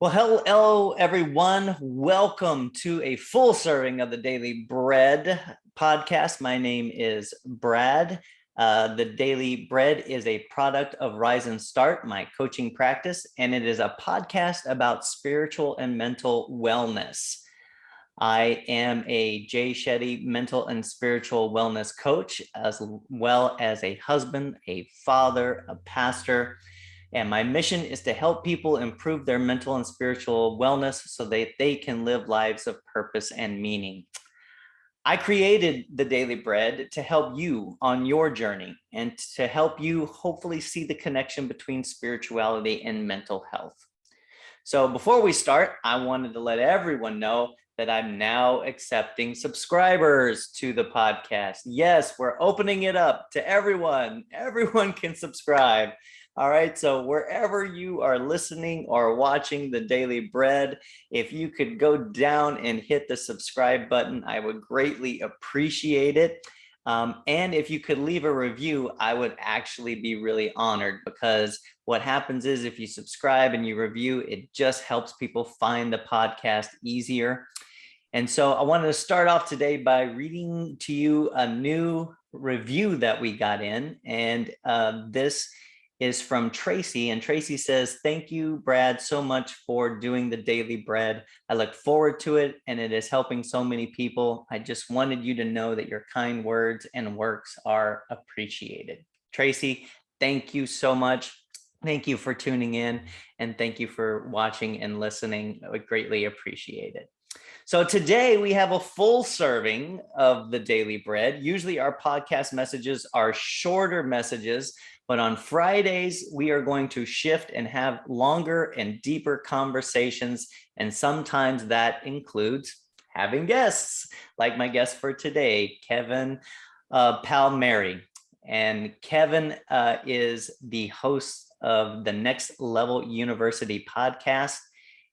Well, hello, everyone. Welcome to a full serving of the Daily Bread podcast. My name is Brad. The Daily Bread is a product of Rise and Start, my coaching practice, and it is a podcast about spiritual and mental wellness. I am a Jay Shetty mental and spiritual wellness coach, as well as a husband, a father, a pastor. And my mission is to help people improve their mental and spiritual wellness so that they can live lives of purpose and meaning. I created the Daily Bread to help you on your journey and to help you hopefully see the connection between spirituality and mental health. So before we start, I wanted to let everyone know that I'm now accepting subscribers to the podcast. Yes, we're opening it up to everyone. Everyone can subscribe. All right, so wherever you are listening or watching the Daily Bread, if you could go down and hit the subscribe button, I would greatly appreciate it. And if you could leave a review, I would actually be really honored, because what happens is if you subscribe and you review, it just helps people find the podcast easier. And so I wanted to start off today by reading to you a new review that we got in. And this is from Tracy, and Tracy says, "Thank you, Brad, so much for doing the Daily Bread. I look forward to it, and it is helping so many people. I just wanted you to know that your kind words and works are appreciated." Tracy, thank you so much. Thank you for tuning in, and thank you for watching and listening. I would greatly appreciate it. So today we have a full serving of the Daily Bread. Usually our podcast messages are shorter messages, but on Fridays, we are going to shift and have longer and deeper conversations. And sometimes that includes having guests, like my guest for today, Kevin Palmieri. And Kevin is the host of the Next Level University podcast.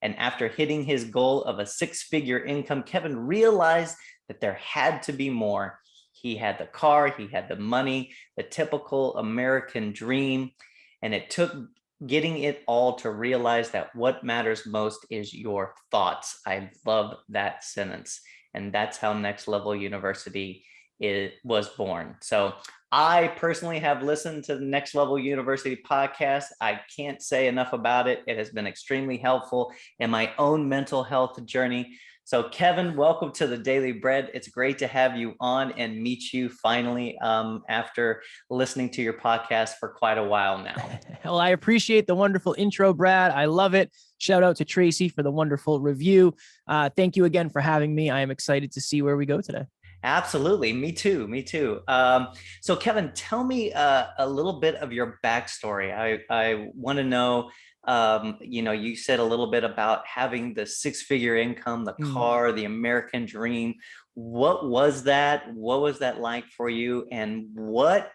And after hitting his goal of a six-figure income, Kevin realized that there had to be more. He had the car, he had the money, the typical American dream. And it took getting it all to realize that what matters most is your thoughts. I love that sentence. And that's how Next Level University was born. So I personally have listened to the Next Level University podcast. I can't say enough about it. It has been extremely helpful in my own mental health journey. So Kevin, welcome to the Daily Bread. It's great to have you on and meet you finally after listening to your podcast for quite a while now. Well, I appreciate the wonderful intro, Brad. I love it. Shout out to Tracy for the wonderful review. Thank you again for having me. I am excited to see where we go today. Absolutely. Me too. So Kevin, tell me a little bit of your backstory. I want to know, you said a little bit about having the six-figure income, the car, the American dream. What was that? What was that like for you? And what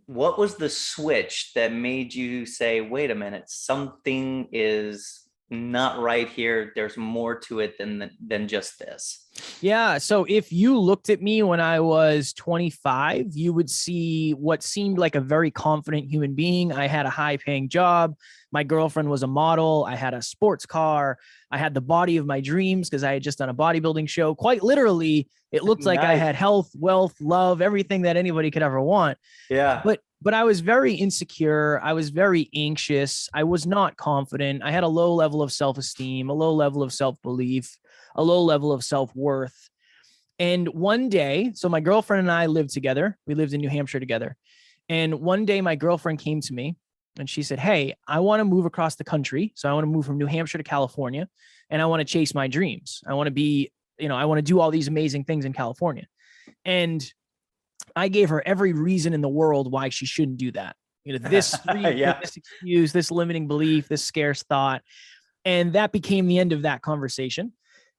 was the switch that made you say, wait a minute, something is not right here. There's more to it than just this. Yeah. So if you looked at me when I was 25, you would see what seemed like a very confident human being. I had a high paying job. My girlfriend was a model. I had a sports car. I had the body of my dreams because I had just done a bodybuilding show. Quite literally, it looked like I had health, wealth, love, everything that anybody could ever want. Yeah. But I was very insecure. I was very anxious. I was not confident. I had a low level of self-esteem, a low level of self-belief, a low level of self-worth. And one day, so my girlfriend and I lived together. We lived in New Hampshire together. And one day my girlfriend came to me and she said, "Hey, I want to move across the country. So I want to move from New Hampshire to California, and I want to chase my dreams. I want to be, I want to do all these amazing things in California." And I gave her every reason in the world why she shouldn't do that. This excuse, this limiting belief, this scarce thought. And that became the end of that conversation.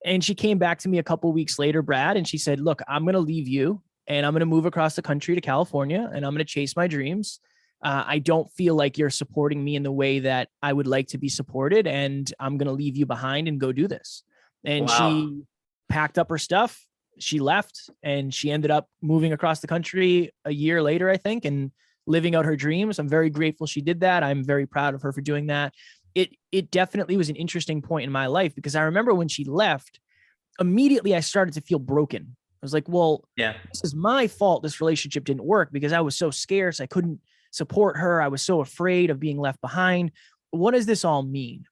And she came back to me a couple of weeks later, Brad, and she said, "Look, I'm going to leave you and I'm going to move across the country to California and I'm going to chase my dreams. I don't feel like you're supporting me in the way that I would like to be supported. And I'm going to leave you behind and go do this." And she packed up her stuff. She left and she ended up moving across the country a year later, I think, and living out her dreams. I'm very grateful she did that. I'm very proud of her for doing that. it definitely was an interesting point in my life, because I remember when she left, immediately I started to feel broken. I was like, well, Yeah. this is my fault this relationship didn't work, because I was so scarce. I couldn't support her. I was so afraid of being left behind. What does this all mean?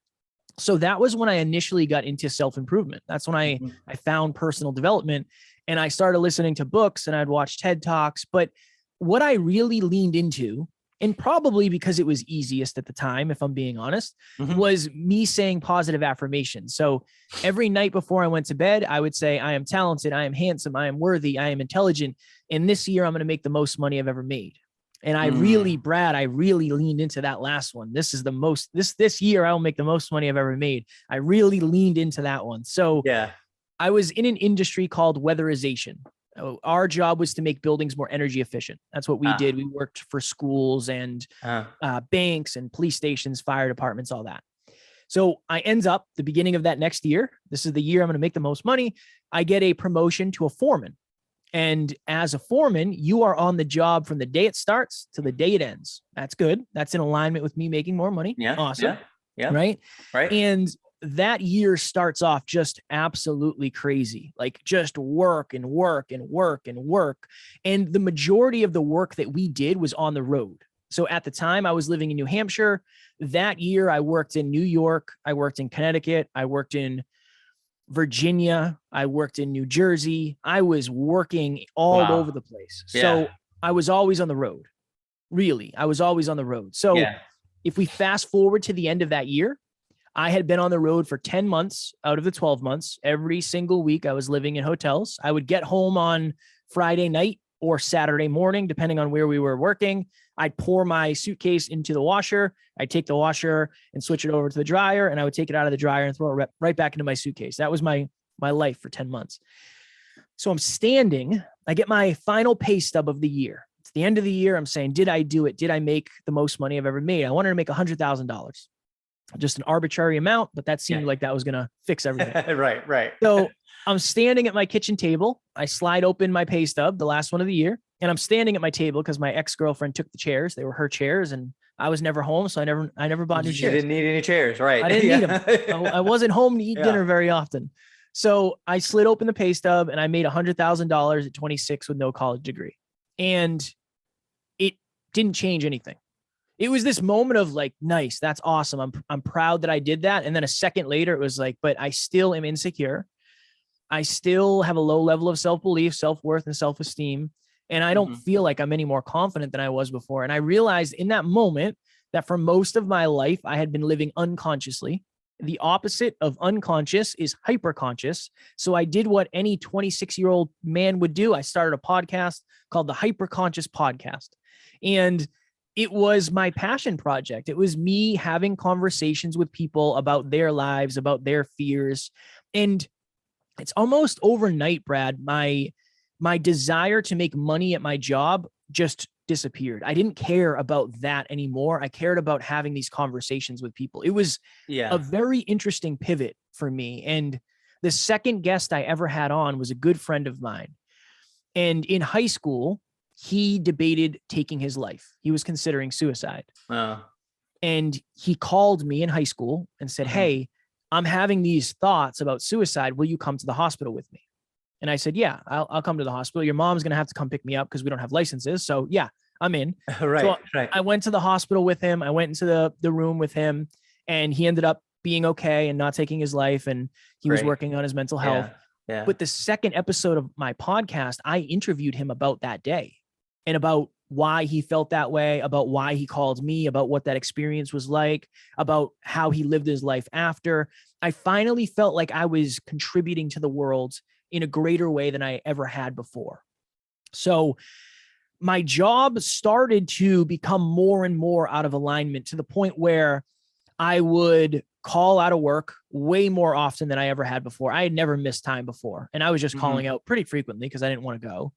So that was when I initially got into self-improvement. That's when I found personal development, and I started listening to books, and I'd watch TED Talks. But what I really leaned into, and probably because it was easiest at the time, if I'm being honest, was me saying positive affirmations. So every night before I went to bed, I would say, I am talented, I am handsome, I am worthy, I am intelligent. And this year I'm going to make the most money I've ever made. And I really, Brad, I really leaned into that last one. This is the most, this year I'll make the most money I've ever made. I really leaned into that one. So Yeah. I was in an industry called weatherization. Our job was to make buildings more energy efficient. That's what we did. We worked for schools and banks and police stations, fire departments, all that. So I ends up the beginning of that next year. This is the year I'm going to make the most money. I get a promotion to a foreman. And as a foreman, you are on the job from the day it starts to the day it ends. That's good. That's in alignment with me making more money. Yeah. Awesome. Yeah. Right. Right. And that year starts off just absolutely crazy, like just work and work and work and work. And the majority of the work that we did was on the road. So at the time I was living in New Hampshire. That year I worked in New York. I worked in Connecticut. I worked in Virginia. I worked in New Jersey. I was working all over the place. So I was always on the road. Really, I was always on the road. So if we fast forward to the end of that year, I had been on the road for 10 months out of the 12 months. Every single week I was living in hotels. I would get home on Friday night or Saturday morning, depending on where we were working. I'd pour my suitcase into the washer. I'd take the washer and switch it over to the dryer, and I would take it out of the dryer and throw it right back into my suitcase. That was my life for 10 months. So I'm standing, I get my final pay stub of the year. It's the end of the year. I'm saying, did I do it? Did I make the most money I've ever made? I wanted to make $100,000. Just an arbitrary amount, but that seemed like that was going to fix everything. Right. So I'm standing at my kitchen table. I slide open my pay stub, the last one of the year. And I'm standing at my table because my ex-girlfriend took the chairs. They were her chairs, and I was never home. So I never bought new chairs. You didn't need any chairs, right? I didn't need them. I wasn't home to eat dinner very often. So I slid open the pay stub, and I made $100,000 at 26 with no college degree. And it didn't change anything. It was this moment of like, nice, that's awesome. I'm proud that I did that. And then a second later, it was like, but I still am insecure. I still have a low level of self-belief, self-worth, and self-esteem. And I don't feel like I'm any more confident than I was before. And I realized in that moment that for most of my life, I had been living unconsciously. The opposite of unconscious is hyperconscious. So I did what any 26-year-old man would do. I started a podcast called the Hyperconscious Podcast. And it was my passion project. It was me having conversations with people about their lives, about their fears. And it's almost overnight, Brad, my desire to make money at my job just disappeared. I didn't care about that anymore. I cared about having these conversations with people. It was a very interesting pivot for me. And the second guest I ever had on was a good friend of mine. And in high school, he debated taking his life. He was considering suicide. And he called me in high school and said, hey, I'm having these thoughts about suicide. Will you come to the hospital with me? And I said, yeah, I'll come to the hospital. Your mom's going to have to come pick me up because we don't have licenses. So yeah, I'm in. Right. I went to the hospital with him. I went into the room with him, and he ended up being okay and not taking his life. And he was working on his mental health. Yeah. But the second episode of my podcast, I interviewed him about that day and about why he felt that way, about why he called me, about what that experience was like, about how he lived his life after. I finally felt like I was contributing to the world in a greater way than I ever had before. So my job started to become more and more out of alignment, to the point where I would call out of work way more often than I ever had before. I had never missed time before, and I was just calling out pretty frequently because I didn't want to go.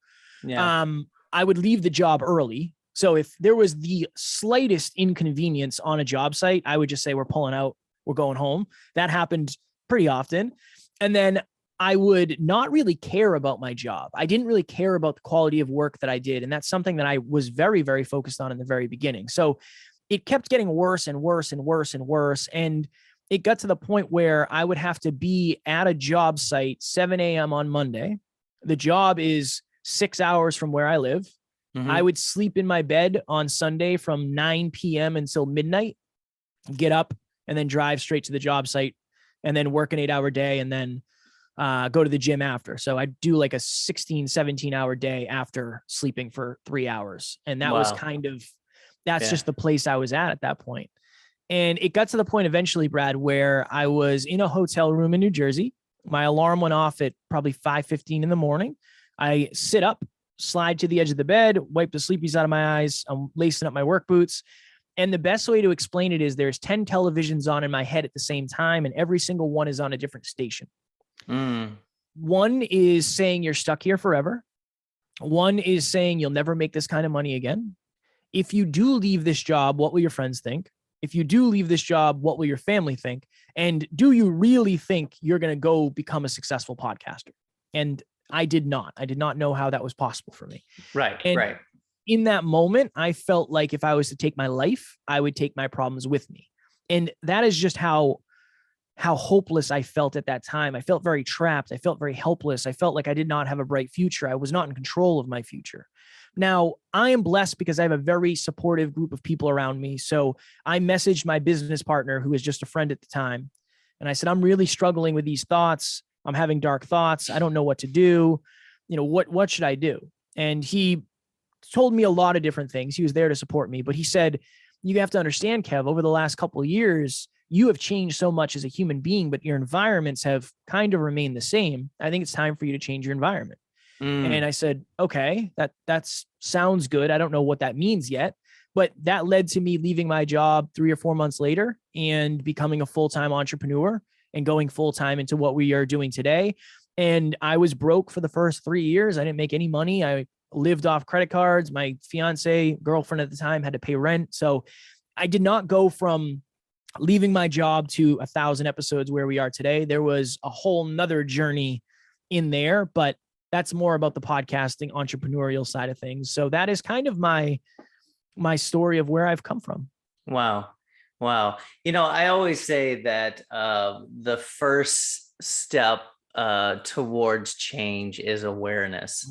I would leave the job early. So if there was the slightest inconvenience on a job site, I would just say, we're pulling out, we're going home. That happened pretty often. And then I would not really care about my job. I didn't really care about the quality of work that I did. And that's something that I was very, very focused on in the very beginning. So it kept getting worse and worse and worse and worse. And it got to the point where I would have to be at a job site 7 a.m. on Monday. The job is 6 hours from where I live. I would sleep in my bed on Sunday from 9 p.m. until midnight, get up and then drive straight to the job site and then work an 8-hour day and then go to the gym after. So I do like a 16, 17-hour day after sleeping for 3 hours. And that was kind of, that's just the place I was at that point. And it got to the point eventually, Brad, where I was in a hotel room in New Jersey. My alarm went off at probably 5:15 in the morning. I sit up, slide to the edge of the bed, wipe the sleepies out of my eyes. I'm lacing up my work boots. And the best way to explain it is there's 10 televisions on in my head at the same time, and every single one is on a different station. One is saying you're stuck here forever. One is saying you'll never make this kind of money again. If you do leave this job, what will your friends think? If you do leave this job, what will your family think? And do you really think you're going to go become a successful podcaster? And I did not. I did not know how that was possible for me. Right. In that moment, I felt like if I was to take my life, I would take my problems with me. And that is just how hopeless I felt at that time. I felt very trapped. I felt very helpless. I felt like I did not have a bright future. I was not in control of my future. Now, I am blessed because I have a very supportive group of people around me. So I messaged my business partner, who was just a friend at the time. And I said, I'm really struggling with these thoughts. I'm having dark thoughts. I don't know what to do. What should I do? And he told me a lot of different things. He was there to support me, but he said, you have to understand, Kev, over the last couple of years, you have changed so much as a human being, but your environments have kind of remained the same. I think it's time for you to change your environment. And I said, okay, that sounds good. I don't know what that means yet, but that led to me leaving my job 3 or 4 months later and becoming a full-time entrepreneur and going full-time into what we are doing today. And I was broke for the first 3 years. I didn't make any money. I lived off credit cards. My fiance, girlfriend at the time, had to pay rent. So I did not go from leaving my job to 1,000 episodes where we are today. There was a whole nother journey in there, but that's more about the podcasting entrepreneurial side of things. So that is kind of my story of where I've come from. Wow. I always say that the first step towards change is awareness.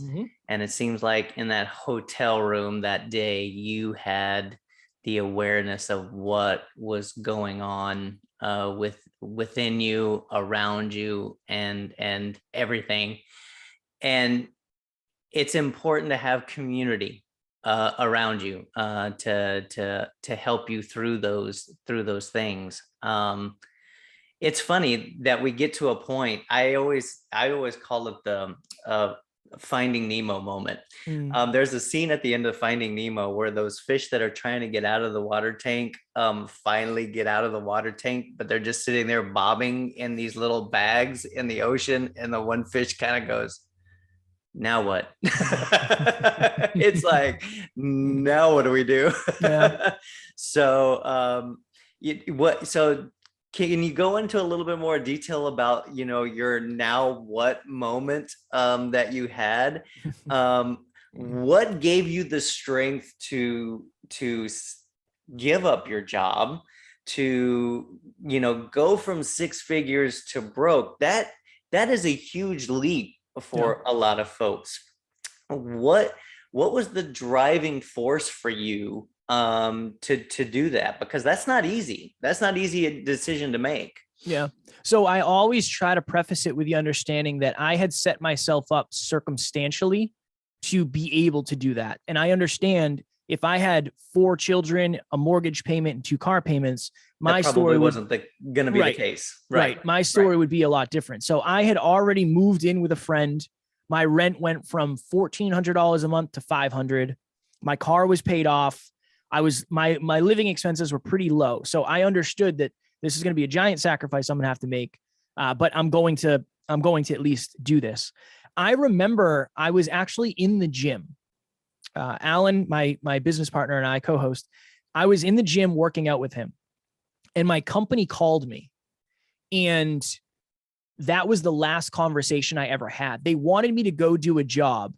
And it seems like in that hotel room that day, you had the awareness of what was going on within you, around you, and everything. And it's important to have community around you to help you through those things. It's funny that we get to a point. I always call it the Finding Nemo moment. There's a scene at the end of Finding Nemo where those fish that are trying to get out of the water tank finally get out of the water tank, but they're just sitting there bobbing in these little bags in the ocean, and the one fish kind of goes, now what? It's like, now what do we do? So can you go into a little bit more detail about, your now what moment that you had? What gave you the strength to give up your job, to, go from 6 figures to broke? That is a huge leap for a lot of folks. What was the driving force for you to do that? Because that's not easy. That's not easy a decision to make. Yeah. So I always try to preface it with the understanding that I had set myself up circumstantially to be able to do that. And I understand if I had 4 children, a mortgage payment, and 2 car payments, my story wasn't going to be the case. Right. My story would be a lot different. So I had already moved in with a friend. My rent went from $1,400 a month to $500. My car was paid off. My living expenses were pretty low. So I understood that this is going to be a giant sacrifice I'm going to have to make. But I'm going to at least do this. I remember I was actually in the gym. Alan, my business partner, and I co-host, I was in the gym working out with him, and my company called me, and that was the last conversation I ever had. They wanted me to go do a job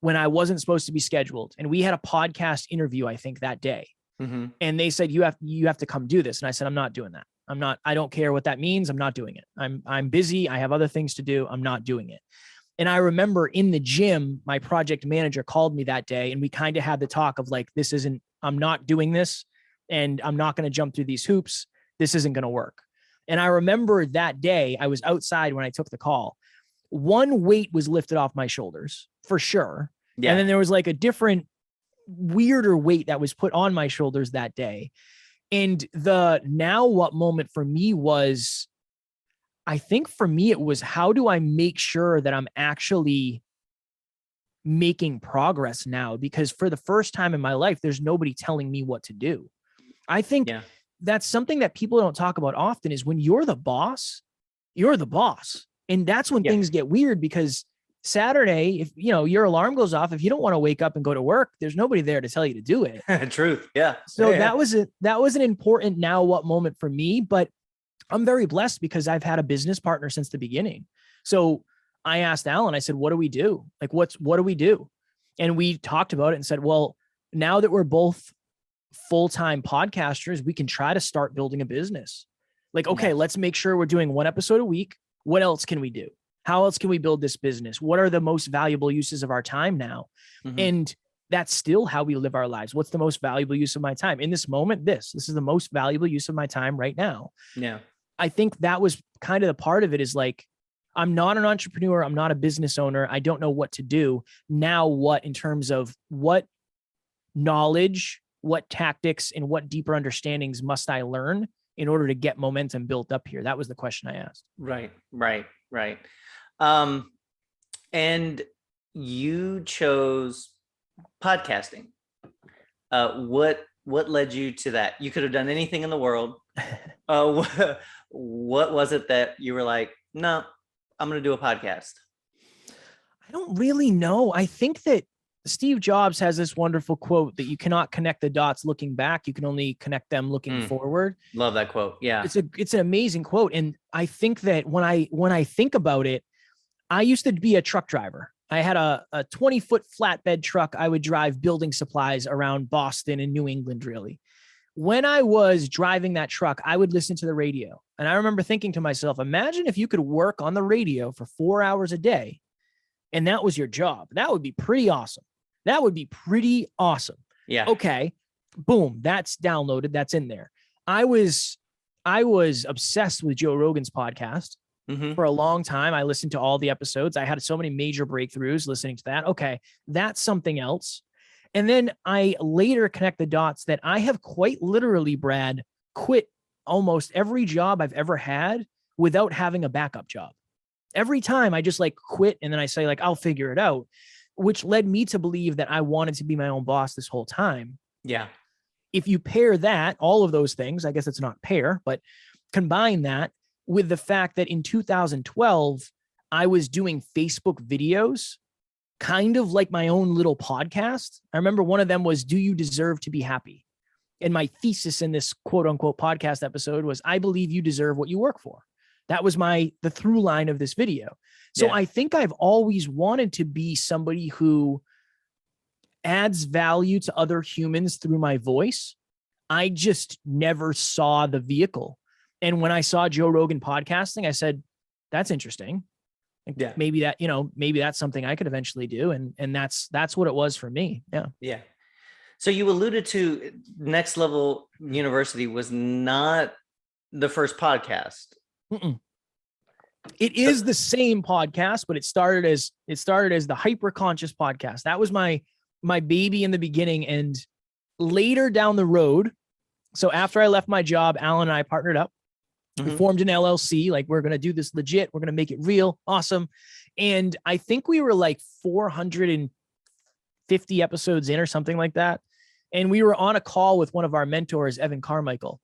when I wasn't supposed to be scheduled. And we had a podcast interview, I think, that day. Mm-hmm. And they said, you have to come do this. And I said, I'm not doing that. I don't care what that means. I'm not doing it. I'm busy. I have other things to do. I'm not doing it. And I remember in the gym, my project manager called me that day and we kind of had the talk of like, I'm not doing this and I'm not going to jump through these hoops. This isn't going to work. And I remember that day I was outside when I took the call. One weight was lifted off my shoulders for sure. Yeah. And then there was like a different weirder weight that was put on my shoulders that day. And the now what moment for me was, I think for me, it was how do I make sure that I'm actually making progress now? Because for the first time in my life, there's nobody telling me what to do. I think that's something that people don't talk about often is when you're the boss, you're the boss. And that's when things get weird because Saturday, if your alarm goes off, if you don't want to wake up and go to work, there's nobody there to tell you to do it. Truth. Yeah. So that was an important now what moment for me, but I'm very blessed because I've had a business partner since the beginning. So I asked Alan, I said, what do we do? Like, what do we do? And we talked about it and said, well, now that we're both full-time podcasters, we can try to start building a business. Like, okay, let's make sure we're doing one episode a week. What else can we do? How else can we build this business? What are the most valuable uses of our time now? Mm-hmm. And that's still how we live our lives. What's the most valuable use of my time in this moment? This is the most valuable use of my time right now. Yeah. I think that was kind of the part of it is like, I'm not an entrepreneur. I'm not a business owner. I don't know what to do. Now what in terms of what knowledge, what tactics, and what deeper understandings must I learn in order to get momentum built up here? That was the question I asked. Right. And you chose podcasting. What led you to that? You could have done anything in the world. What was it that you were like, no, I'm going to do a podcast? I don't really know. I think that Steve Jobs has this wonderful quote that you cannot connect the dots looking back. You can only connect them looking forward. Love that quote. Yeah. It's an amazing quote. And I think that when I think about it, I used to be a truck driver. I had a 20-foot flatbed truck. I would drive building supplies around Boston and New England, really. When I was driving that truck, I would listen to the radio. And I remember thinking to myself, imagine if you could work on the radio for 4 hours a day and that was your job. That would be pretty awesome. Yeah. Okay. Boom. That's downloaded. That's in there. I was obsessed with Joe Rogan's podcast. Mm-hmm. For a long time. I listened to all the episodes. I had so many major breakthroughs listening to that. Okay, that's something else. And then I later connect the dots that I have quite literally, Brad, quit almost every job I've ever had without having a backup job. Every time I just like quit and then I say like, I'll figure it out, which led me to believe that I wanted to be my own boss this whole time. Yeah. If you pair that, all of those things, I guess it's not pair, but combine that with the fact that in 2012, I was doing Facebook videos, kind of like my own little podcast. I remember one of them was, do you deserve to be happy? And my thesis in this quote unquote podcast episode was, I believe you deserve what you work for. That was the through line of this video. So I think I've always wanted to be somebody who adds value to other humans through my voice. I just never saw the vehicle. And when I saw Joe Rogan podcasting, I said, that's interesting. Maybe that's something I could eventually do. And that's what it was for me. Yeah. Yeah. So you alluded to Next Level University was not the first podcast. Mm-mm. It is the same podcast, but it started as the Hyper Conscious podcast. That was my baby in the beginning. And later down the road, so after I left my job, Alan and I partnered up. Mm-hmm. We formed an LLC. Like, we're going to do this legit. We're going to make it real. Awesome. And I think we were like 450 episodes in or something like that. And we were on a call with one of our mentors, Evan Carmichael.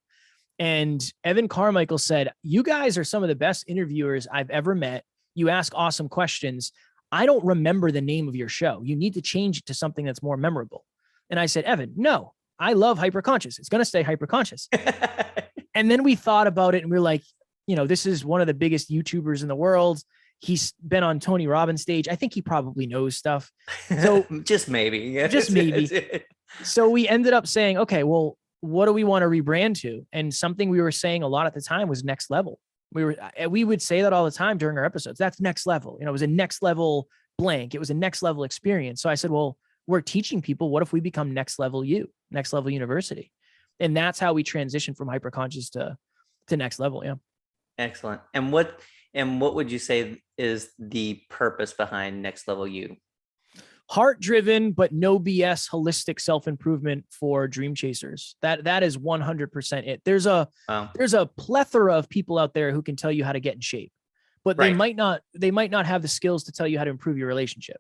And Evan Carmichael said, you guys are some of the best interviewers I've ever met. You ask awesome questions. I don't remember the name of your show. You need to change it to something that's more memorable. And I said, Evan, no, I love Hyperconscious. It's going to stay Hyperconscious. And then we thought about it and we were like, this is one of the biggest YouTubers in the world. He's been on Tony Robbins' stage. I think he probably knows stuff. So just maybe. Just maybe. So we ended up saying, okay, well, what do we want to rebrand to? And something we were saying a lot at the time was next level. We would say that all the time during our episodes. That's next level. You know, it was a next level blank. It was a next level experience. So I said, well, we're teaching people. What if we become next level next level university? And that's how we transition from hyperconscious to next level. Yeah. Excellent. And what would you say is the purpose behind Next Level You? Heart driven, but no BS, holistic self-improvement for dream chasers. That is 100% it. There's a plethora of people out there who can tell you how to get in shape, but they might not have the skills to tell you how to improve your relationship.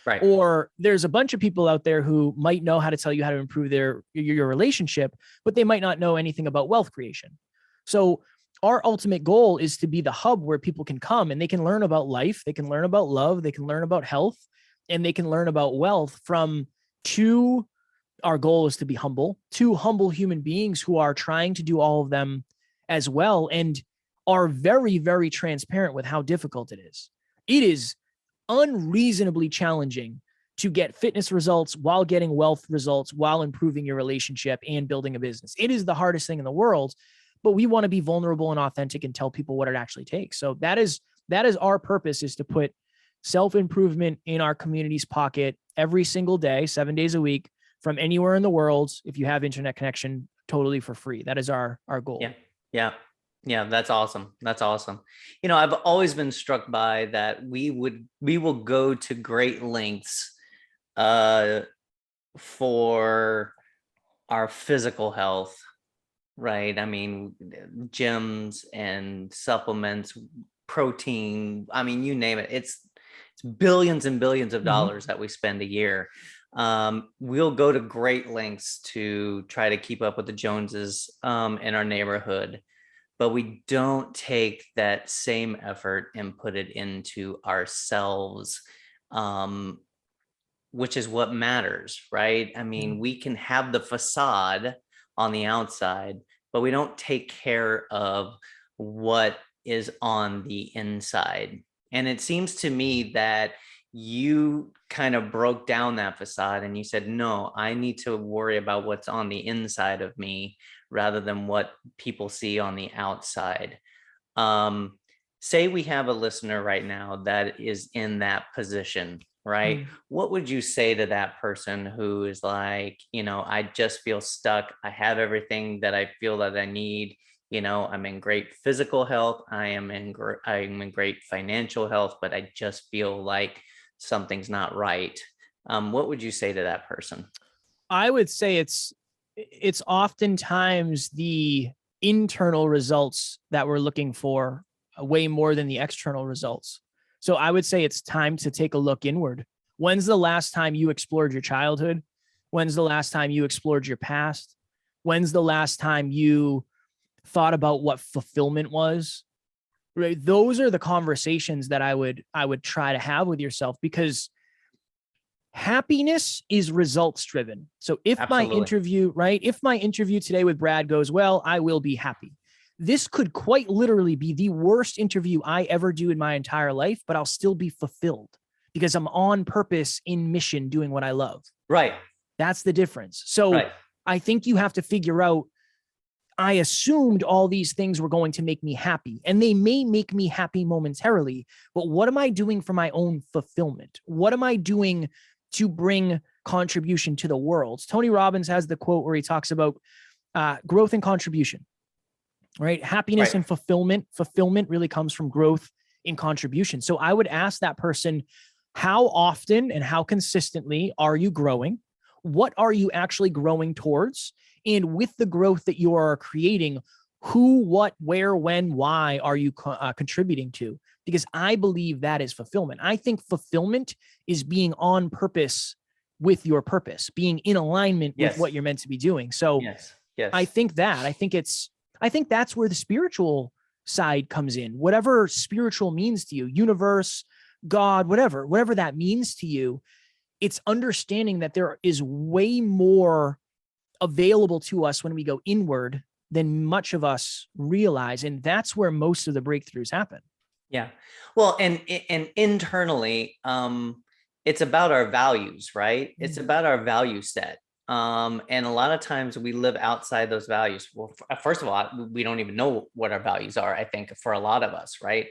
Right. Or there's a bunch of people out there who might know how to tell you how to improve your relationship, but they might not know anything about wealth creation. So our ultimate goal is to be the hub where people can come and they can learn about life, they can learn about love, they can learn about health, and they can learn about wealth from our goal is to be two humble human beings who are trying to do all of them as well and are very, very transparent with how difficult it is. It is unreasonably challenging to get fitness results while getting wealth results, while improving your relationship and building a business. It is the hardest thing in the world, but we want to be vulnerable and authentic and tell people what it actually takes. So that is our purpose, is to put self-improvement in our community's pocket every single day, 7 days a week, from anywhere in the world. If you have internet connection, totally for free. That is our goal. Yeah. That's awesome. You know, I've always been struck by that we will go to great lengths for our physical health, right? I mean, gyms and supplements, protein, I mean, you name it. It's billions and billions of dollars that we spend a year. We'll go to great lengths to try to keep up with the Joneses in our neighborhood, but we don't take that same effort and put it into ourselves, which is what matters, right? I mean, we can have the facade on the outside, but we don't take care of what is on the inside. And it seems to me that you kind of broke down that facade and you said, no, I need to worry about what's on the inside of me rather than what people see on the outside. Say we have a listener right now that is in that position, right? What would you say to that person who is like, you know, I just feel stuck. I have everything that I feel that I need. You know, I'm in great physical health. I'm in great financial health, but I just feel like something's not right. What would you say to that person? I would say it's oftentimes the internal results that we're looking for way more than the external results. So I would say it's time to take a look inward. When's the last time you explored your childhood? When's the last time you explored your past? When's the last time you thought about what fulfillment was? Right? Those are the conversations that I would try to have with yourself, because happiness is results driven. So if my interview today with Brad goes well, I will be happy. This could quite literally be the worst interview I ever do in my entire life, but I'll still be fulfilled because I'm on purpose, in mission, doing what I love. Right. That's the difference. So I think you have to figure out, I assumed all these things were going to make me happy, and they may make me happy momentarily, but what am I doing for my own fulfillment? What am I doing to bring contribution to the world? Tony Robbins has the quote where he talks about growth and contribution, right? Happiness and fulfillment. Fulfillment really comes from growth in contribution. So I would ask that person, how often and how consistently are you growing? What are you actually growing towards? And with the growth that you are creating, who, what, where, when, why are you contributing to? Because I believe that is fulfillment. I think fulfillment is being on purpose with your purpose, being in alignment with what you're meant to be doing. So I think that's where the spiritual side comes in. Whatever spiritual means to you, universe, God, whatever that means to you, it's understanding that there is way more available to us when we go inward than much of us realize. And that's where most of the breakthroughs happen. Yeah. Well, and internally, it's about our values, right? It's about our value set. And a lot of times we live outside those values. Well, first of all, we don't even know what our values are, I think, for a lot of us, right?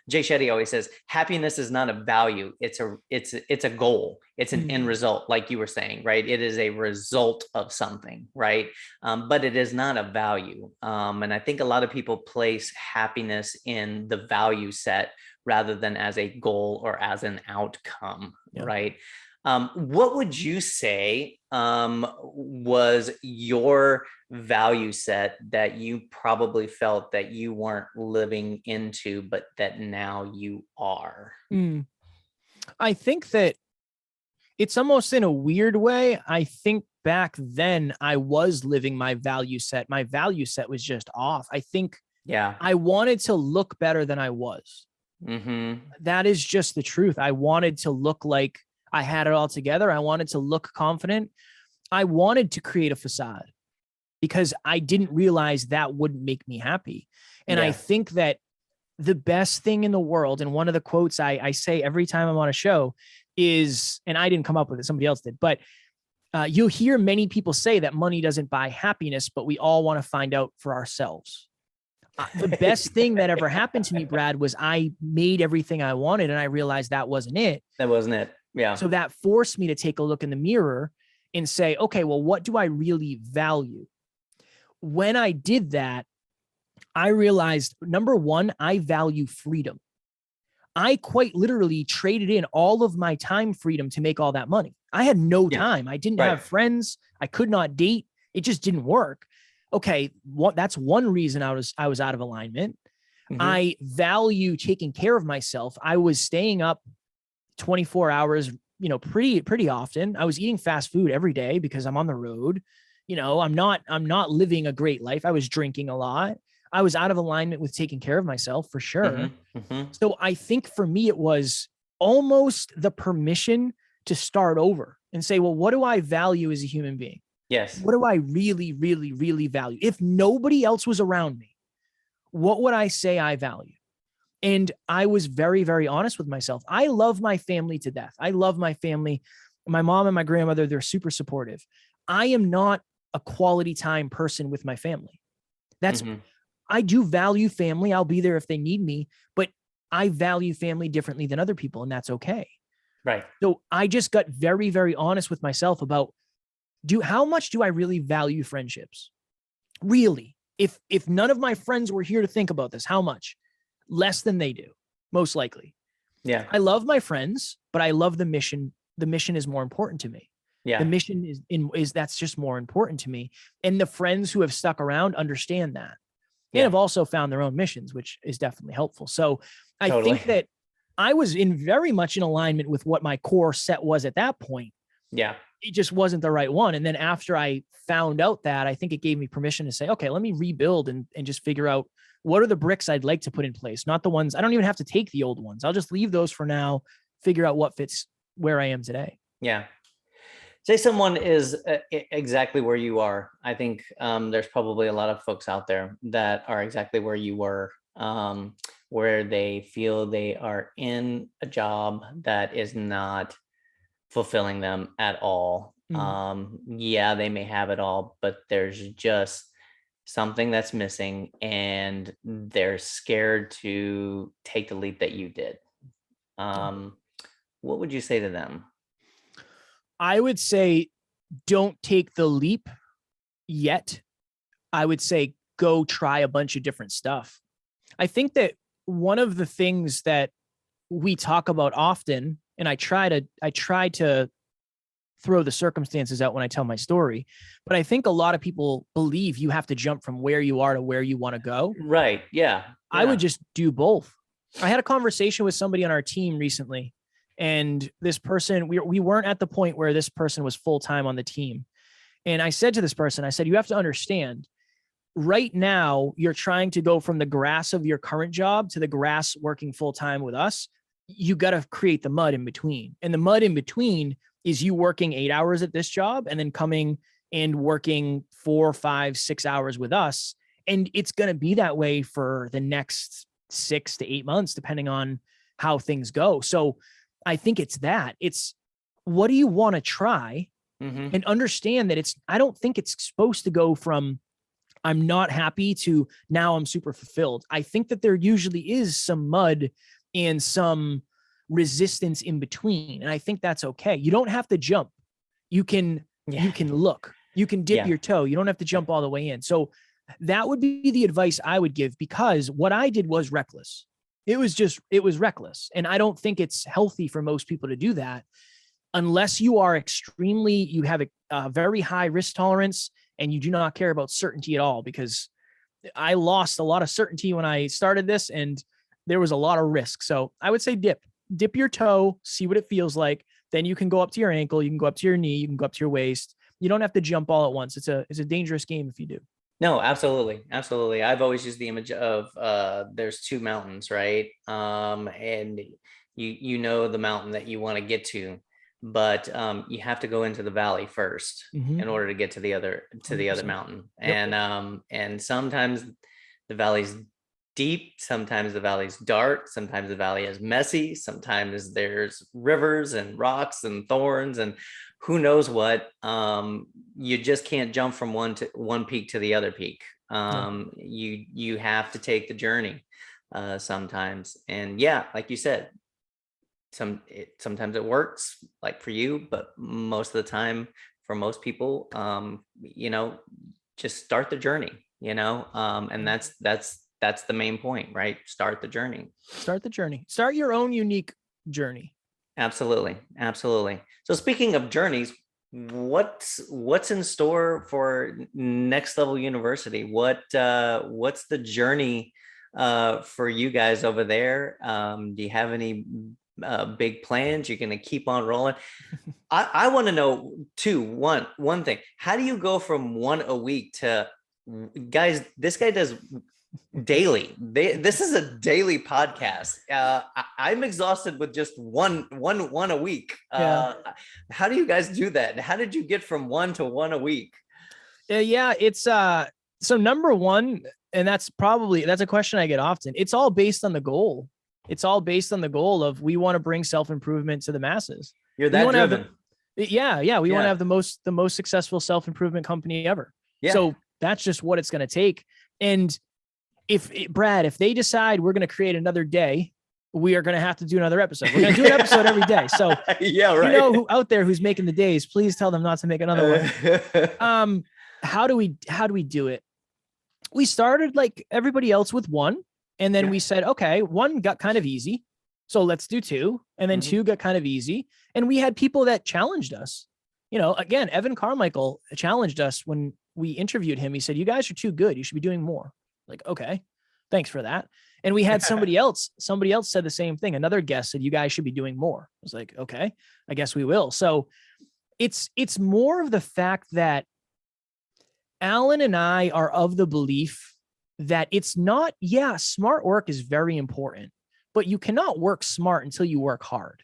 Jay Shetty always says happiness is not a value, it's a goal, it's an end result, like you were saying, right? It is a result of something, right? But it is not a value. And I think a lot of people place happiness in the value set rather than as a goal or as an outcome, right? What would you say was your value set that you probably felt that you weren't living into, but that now you are? I think that it's almost in a weird way. I think back then I was living my value set. My value set was just off. I think I wanted to look better than I was. That is just the truth. I wanted to look like I had it all together. I wanted to look confident. I wanted to create a facade because I didn't realize that wouldn't make me happy. And I think that the best thing in the world, and one of the quotes I say every time I'm on a show is, and I didn't come up with it, somebody else did, but you'll hear many people say that money doesn't buy happiness, but we all want to find out for ourselves. The best thing that ever happened to me, Brad, was I made everything I wanted and I realized that wasn't it. That wasn't it. Yeah. So that forced me to take a look in the mirror and say, okay, well, what do I really value? When I did that, I realized, number one, I value freedom. I quite literally traded in all of my time freedom to make all that money. I had no time. I didn't have friends. I could not date. It just didn't work. Okay, that's one reason I was out of alignment. I value taking care of myself. I was staying up 24 hours, pretty often. I was eating fast food every day because I'm on the road. I'm not living a great life. I was drinking a lot. I was out of alignment with taking care of myself for sure. So I think for me, it was almost the permission to start over and say, well, what do I value as a human being? Yes. What do I really, really, really value? If nobody else was around me, what would I say I value? And I was very, very honest with myself. I love my family to death. I love my family. My mom and my grandmother, they're super supportive. I am not a quality time person with my family. I do value family. I'll be there if they need me, but I value family differently than other people, and that's okay. Right. So I just got very, very honest with myself about how much do I really value friendships? Really? If none of my friends were here to think about this, how much? Less than they do, most likely. Yeah. I love my friends, but I love the mission. The mission is more important to me. Yeah. The mission is that's just more important to me. And the friends who have stuck around understand that. And have also found their own missions, which is definitely helpful. So I think that I was very much in alignment with what my core set was at that point. Yeah. It just wasn't the right one. And then after I found out that, I think it gave me permission to say, okay, let me rebuild and just figure out what are the bricks I'd like to put in place, not the ones, I don't even have to take the old ones. I'll just leave those for now, figure out what fits where I am today. Yeah. Say someone is exactly where you are. I think there's probably a lot of folks out there that are exactly where you were, where they feel they are in a job that is not fulfilling them at all. Yeah, they may have it all, but there's just something that's missing and they're scared to take the leap that you did. What would you say to them? I would say, don't take the leap yet. I would say, go try a bunch of different stuff. I think that one of the things that we talk about often, and I try to throw the circumstances out when I tell my story, but I think a lot of people believe you have to jump from where you are to where you want to go. Right. Yeah. I would just do both. I had a conversation with somebody on our team recently. And this person, we weren't at the point where this person was full-time on the team. And I said to this person, I said, you have to understand, right now, you're trying to go from the grass of your current job to the grass working full-time with us. You got to create the mud in between. And the mud in between is you working 8 hours at this job and then coming and working 4, 5, 6 hours with us. And it's going to be that way for the next 6 to 8 months, depending on how things go. So I think it's what do you want to try? and understand that I don't think it's supposed to go from I'm not happy to now I'm super fulfilled. I think that there usually is some mud and some resistance in between. And I think that's okay. You don't have to jump. You can look, you can dip your toe. You don't have to jump all the way in. So that would be the advice I would give, because what I did was reckless. It was reckless. And I don't think it's healthy for most people to do that unless you are you have a very high risk tolerance and you do not care about certainty at all, because I lost a lot of certainty when I started this and there was a lot of risk. So I would say dip your toe, see what it feels like. Then you can go up to your ankle, you can go up to your knee, you can go up to your waist. You don't have to jump all at once. It's a dangerous game if you do. No, absolutely. Absolutely. I've always used the image of there's two mountains, right? And you know the mountain that you want to get to, but you have to go into the valley first in order to get to the other 100%. Mountain. Yep. And sometimes the valley's deep, sometimes the valley's dark, sometimes the valley is messy, sometimes there's rivers and rocks and thorns and who knows what. You just can't jump from one peak to the other peak. You have to take the journey sometimes. And yeah, like you said, sometimes it works, like for you, but most of the time for most people, just start the journey, and that's the main point, right? Start the journey. Start your own unique journey. Absolutely. So speaking of journeys, what's in store for Next Level University? What's the journey for you guys over there? Do you have any big plans? You're going to keep on rolling? I want to know too, one thing. How do you go from one a week to, guys, this guy does daily. This is a daily podcast. I'm exhausted with just one a week. How do you guys do that? How did you get from one to one a week? It's so number one, and that's a question I get often. It's all based on the goal. It's all based on the goal of, we want to bring self-improvement to the masses. You're that driven. We want to have the most successful self-improvement company ever. So that's just what it's going to take. And if they decide we're going to create another day, we are going to have to do another episode. We're going to do an episode every day. So who out there who's making the days, please tell them not to make another one. How do we do it? We started like everybody else with one. And then we said, okay, one got kind of easy, so let's do two. And then two got kind of easy. And we had people that challenged us. Again, Evan Carmichael challenged us when we interviewed him. He said, you guys are too good. You should be doing more. Like, okay, thanks for that. And we had somebody else said the same thing. Another guest said, you guys should be doing more. I was like, okay, I guess we will. So it's more of the fact that Alan and I are of the belief that it's not, smart work is very important, but you cannot work smart until you work hard.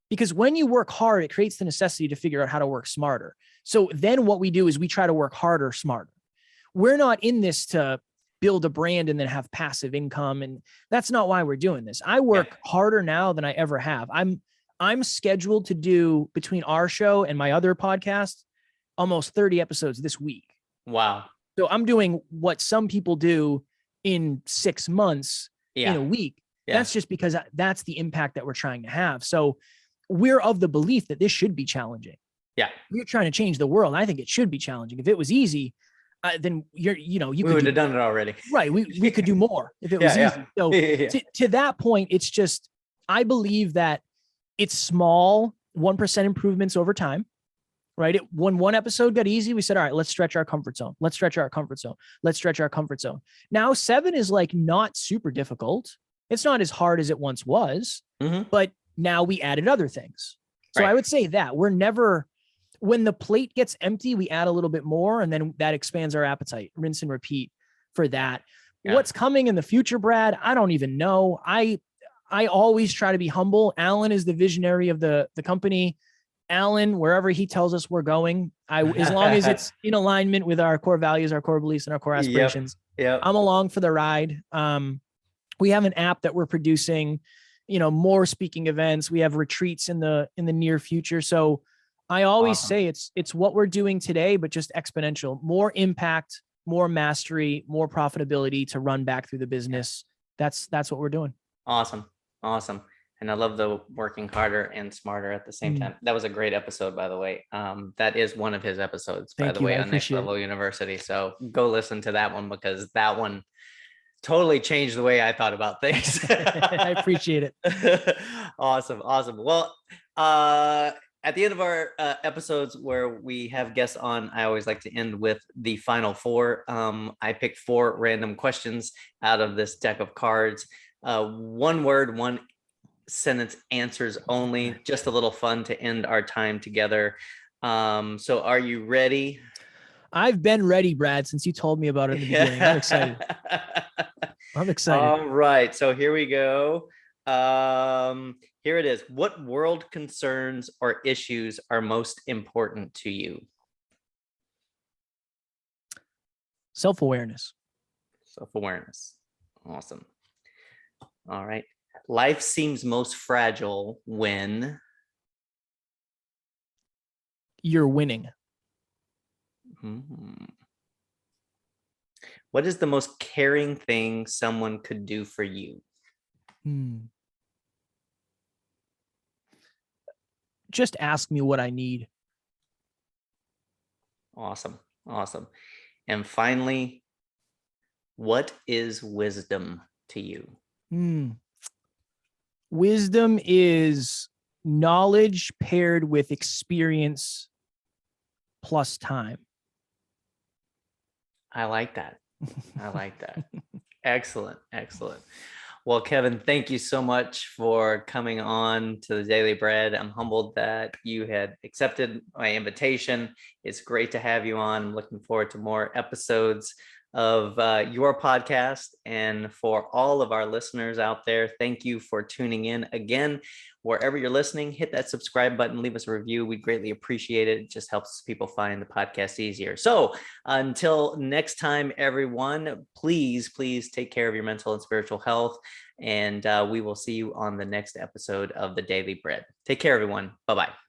Because when you work hard, it creates the necessity to figure out how to work smarter. So then what we do is we try to work harder, smarter. We're not in this to build a brand and then have passive income. And that's not why we're doing this. I work harder now than I ever have. I'm scheduled to do, between our show and my other podcast, almost 30 episodes this week. Wow. So I'm doing what some people do in 6 months in a week. That's just because that's the impact that we're trying to have. So we're of the belief that this should be challenging. We're trying to change the world. I think it should be challenging. If it was easy, then we would have done it already. Right. We could do more if it was easy. So to that point, it's just, I believe that it's small 1% improvements over time. Right. When one episode got easy, we said, all right, let's stretch our comfort zone. Now 7 is like not super difficult. It's not as hard as it once was, but now we added other things. So I would say that when the plate gets empty, we add a little bit more, and then that expands our appetite. Rinse and repeat for that. What's coming in the future, Brad? I don't even know. I always try to be humble. Alan is the visionary of the company. Alan, wherever he tells us we're going, as long as it's in alignment with our core values, our core beliefs, and our core aspirations, I'm along for the ride. We have an app that we're producing, more speaking events. We have retreats in the near future. So I always Awesome. say it's what we're doing today, but just exponential, more impact, more mastery, more profitability to run back through the business. That's what we're doing. Awesome. Awesome. And I love the working harder and smarter at the same time. That was a great episode, by the way. That is one of his episodes, by Thank the you. way, I on Next appreciate Level University. So go listen to that one, because that one totally changed the way I thought about things. I appreciate it. Awesome. Awesome. Well, at the end of our episodes where we have guests on, I always like to end with the final four. I picked 4 random questions out of this deck of cards. One word, one sentence answers only, just a little fun to end our time together. So are you ready? I've been ready, Brad, since you told me about it in the beginning. I'm excited. I'm excited. All right, so here we go. Here it is. What world concerns or issues are most important to you? Self-awareness. Self-awareness. Awesome. All right. Life seems most fragile when You're winning. What is the most caring thing someone could do for you? Just ask me what I need. Awesome. Awesome. And finally, what is wisdom to you? Wisdom is knowledge paired with experience plus time. I like that. I like that. Excellent. Excellent. Well, Kevin, thank you so much for coming on to the Daily Bread. I'm humbled that you had accepted my invitation. It's great to have you on. I'm looking forward to more episodes of your podcast. And for all of our listeners out there, thank you for tuning in again. Wherever you're listening, hit that subscribe button, leave us a review. We'd greatly appreciate it. It just helps people find the podcast easier. So until next time, everyone, please take care of your mental and spiritual health. And we will see you on the next episode of the Daily Bread. Take care, everyone. Bye-bye.